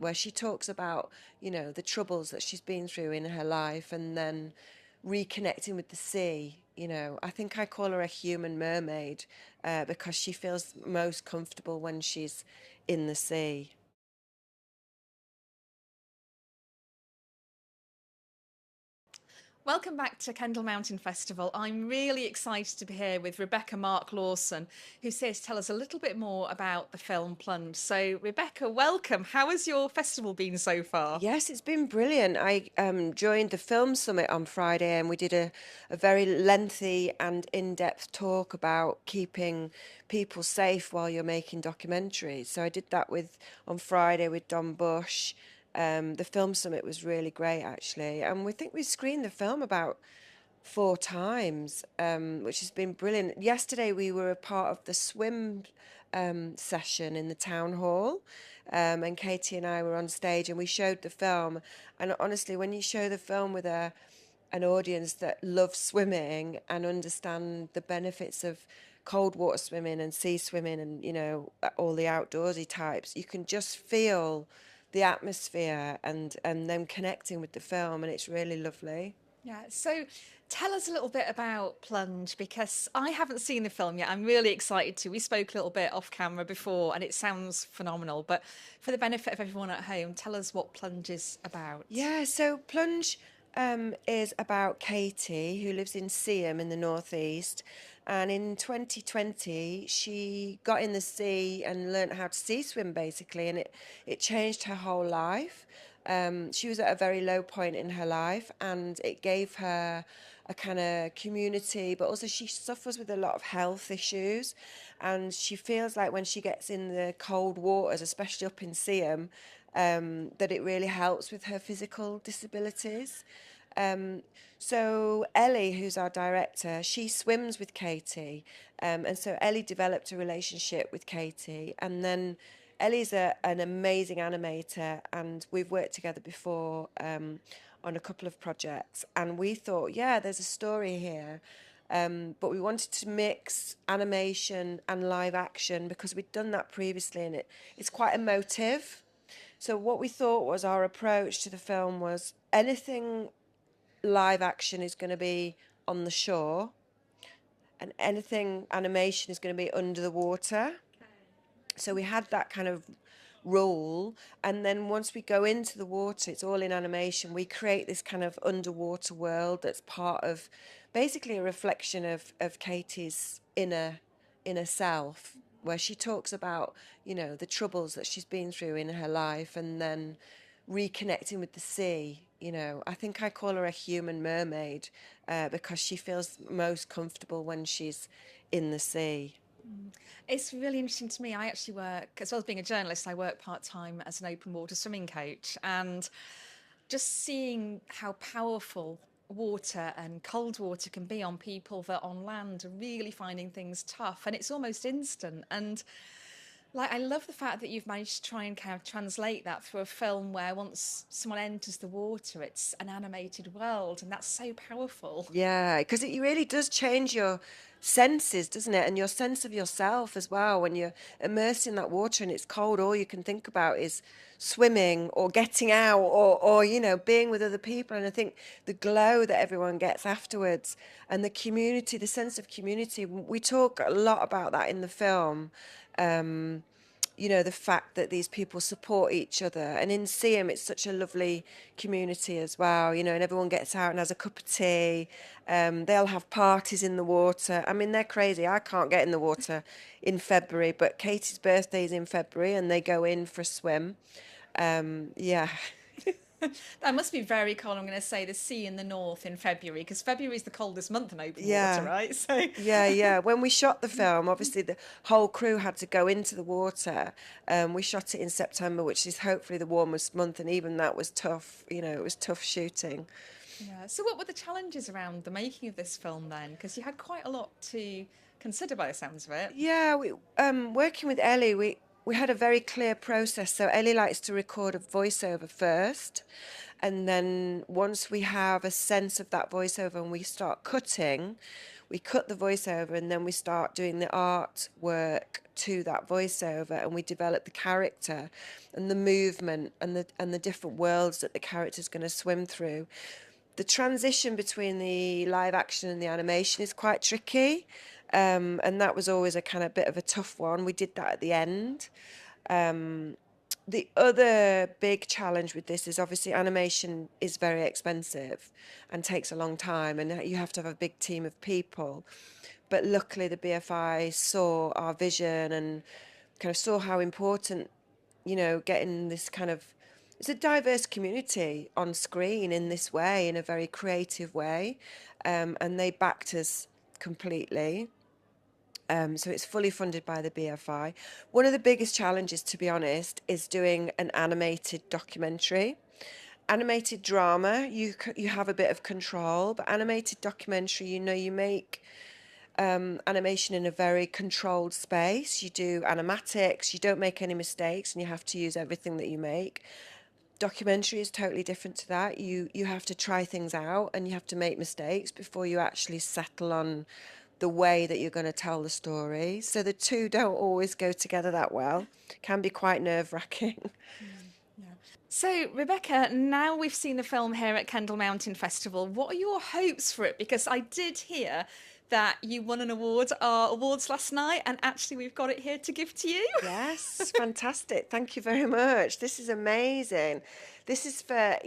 where she talks about, the troubles that she's been through in her life and then reconnecting with the sea. I think I call her a human mermaid because she feels most comfortable when she's in the sea. Welcome back to Kendal Mountain Festival. I'm really excited to be here with Rebecca Mark-Lawson, who's here to tell us a little bit more about the film Plunge. So, Rebecca, welcome. How has your festival been so far? Yes, it's been brilliant. I joined the film summit on Friday and we did a very lengthy and in-depth talk about keeping people safe while you're making documentaries. So I did that on Friday with Don Bush. The film summit was really great actually. And we think we screened the film about 4 times, which has been brilliant. Yesterday we were a part of the swim session in the town hall, and Katie and I were on stage and we showed the film. And honestly, when you show the film with an audience that loves swimming and understand the benefits of cold water swimming and sea swimming and all the outdoorsy types, you can just feel the atmosphere and them connecting with the film, and it's really lovely. Yeah, so tell us a little bit about Plunge because I haven't seen the film yet. I'm really excited to. We spoke a little bit off camera before and it sounds phenomenal, but for the benefit of everyone at home, tell us what Plunge is about. Yeah, so Plunge is about Katie, who lives in Seaham in the northeast. And in 2020, she got in the sea and learnt how to sea swim, basically, and it changed her whole life. She was at a very low point in her life, and it gave her a kind of community, but also she suffers with a lot of health issues. And she feels like when she gets in the cold waters, especially up in Seaham, that it really helps with her physical disabilities. Um, so Ellie, who's our director, she swims with Katie, and so Ellie developed a relationship with Katie, and then Ellie's an amazing animator, and we've worked together before on a couple of projects, and we thought, yeah, there's a story here. But we wanted to mix animation and live action because we'd done that previously, and it's quite emotive. So what we thought was our approach to the film was anything live action is going to be on the shore, and anything animation is going to be under the water. So we had that kind of rule, and then once we go into the water, it's all in animation. We create this kind of underwater world that's part of basically a reflection of Katie's inner self, where she talks about, the troubles that she's been through in her life and then reconnecting with the sea. I think I call her a human mermaid because she feels most comfortable when she's in the sea. It's really interesting to me. I actually work, as well as being a journalist, I work part time as an open water swimming coach. And just seeing how powerful water and cold water can be on people that on land are really finding things tough. And it's almost instant. And I love the fact that you've managed to try and kind of translate that through a film where once someone enters the water, it's an animated world. And that's so powerful. Yeah, because it really does change your senses, doesn't it? And your sense of yourself as well. When you're immersed in that water and it's cold, all you can think about is swimming or getting out or being with other people. And I think the glow that everyone gets afterwards and the community, the sense of community, we talk a lot about that in the film. Um, the fact that these people support each other. And in Siam, it's such a lovely community as well, and everyone gets out and has a cup of tea. They'll have parties in the water. I mean, they're crazy. I can't get in the water in February, but Katie's birthday is in February and they go in for a swim. Yeah. That must be very cold. I'm going to say the sea in the north in February because February is the coldest month in open water, Yeah. right? So, Yeah, yeah. When we shot the film, obviously the whole crew had to go into the water. We shot it in September, which is hopefully the warmest month, and even that was tough. It was tough shooting. yeah. So, what were the challenges around the making of this film then? Because you had quite a lot to consider by the sounds of it. Yeah, working with Ellie, we we had a very clear process. So Ellie likes to record a voiceover first, and then once we have a sense of that voiceover and we start cutting, we cut the voiceover and then we start doing the artwork to that voiceover, and we develop the character and the movement and the different worlds that the character's going to swim through. The transition between the live action and the animation is quite tricky, and that was always a kind of bit of a tough one. We did that at the end. The other big challenge with this is obviously animation is very expensive and takes a long time, and you have to have a big team of people. But luckily, the BFI saw our vision and kind of saw how important, getting this kind of, it's a diverse community on screen in this way, in a very creative way, and they backed us completely. So it's fully funded by the BFI. One of the biggest challenges, to be honest, is doing an animated documentary. Animated drama, you have a bit of control, but animated documentary, you make animation in a very controlled space. You do animatics, you don't make any mistakes, and you have to use everything that you make. Documentary is totally different to that. You have to try things out and you have to make mistakes before you actually settle on the way that you're going to tell the story. So the two don't always go together that well. Can be quite nerve-wracking. So, Rebecca, now we've seen the film here at Kendal Mountain Festival, what are your hopes for it? Because I did hear that you won an award, our awards last night, and actually we've got it here to give to you. Yes, fantastic. Thank you very much. This is amazing. This is for,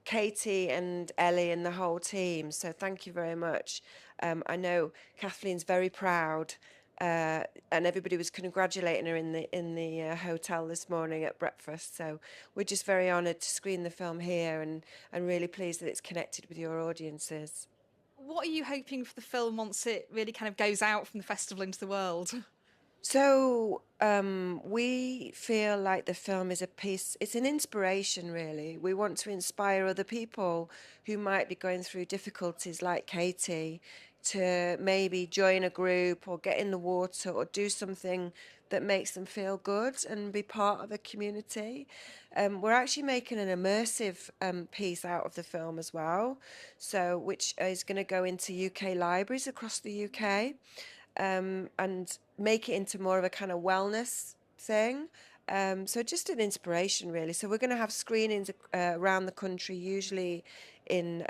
Katie and Ellie and the whole team. So thank you very much. I know Kathleen's very proud, and everybody was congratulating her in the hotel this morning at breakfast. So we're just very honoured to screen the film here, and really pleased that it's connected with your audiences. What are you hoping for the film once it really kind of goes out from the festival into the world? So we feel like the film is a piece, it's an inspiration, really. We want to inspire other people who might be going through difficulties like Katie to maybe join a group or get in the water or do something that makes them feel good and be part of a community. We're actually making an immersive piece out of the film as well, so which is going to go into UK libraries across the UK, and make it into more of a kind of wellness thing. So just an inspiration, really. So we're going to have screenings around the country, usually in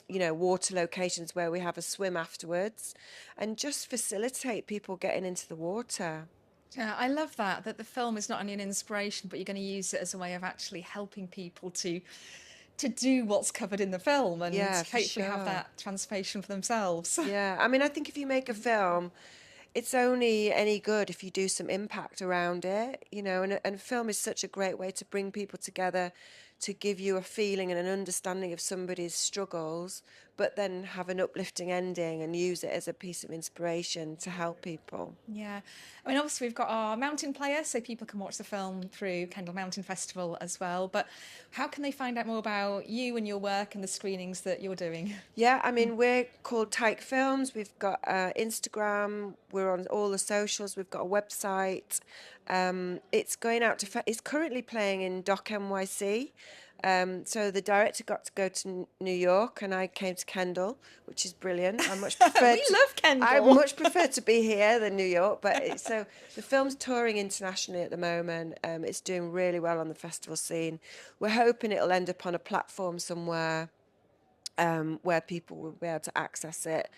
water locations where we have a swim afterwards, and just facilitate people getting into the water. Yeah, I love that the film is not only an inspiration, but you're going to use it as a way of actually helping people to do what's covered in the film and Yeah, for hopefully have sure. that transformation for themselves. Yeah, I mean, I think if you make a film, it's only any good if you do some impact around it, and film is such a great way to bring people together, to give you a feeling and an understanding of somebody's struggles, but then have an uplifting ending and use it as a piece of inspiration to help people. Yeah. I mean, obviously, we've got our mountain player, so people can watch the film through Kendal Mountain Festival as well. But how can they find out more about you and your work and the screenings that you're doing? Yeah, I mean, we're called Tyke Films. We've got Instagram. We're on all the socials. We've got a website. It's going out to. It's currently playing in Dock NYC. So the director got to go to New York, and I came to Kendal, which is brilliant. I much prefer We to. love I Kendal. much prefer to be here than New York, but so the film's touring internationally at the moment. It's doing really well on the festival scene. We're hoping it'll end up on a platform somewhere, where people will be able to access it.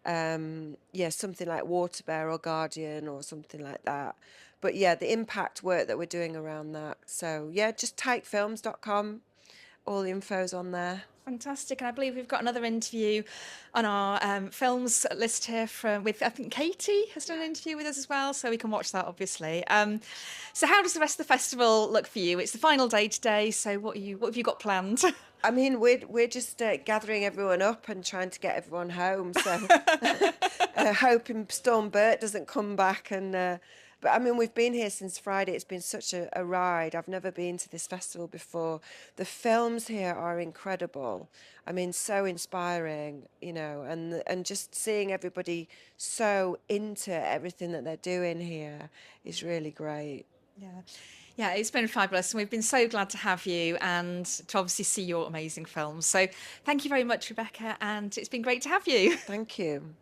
Yeah, something like Waterbear or Guardian or something like that. But yeah, the impact work that we're doing around that. So yeah, just tykefilms.com. All the info's on there. Fantastic. And I believe we've got another interview on our films list here with, I think Katie has done an interview with us as well, so we can watch that, obviously. So how does the rest of the festival look for you? It's the final day today, so what have you got planned? I mean, we're just gathering everyone up and trying to get everyone home. So hoping Storm Bert doesn't come back. But I mean, we've been here since Friday. It's been such a ride. I've never been to this festival before. The films here are incredible. I mean, so inspiring, and just seeing everybody so into everything that they're doing here is really great. Yeah. Yeah, it's been fabulous. And we've been so glad to have you and to obviously see your amazing films. So thank you very much, Rebecca. And it's been great to have you. Thank you.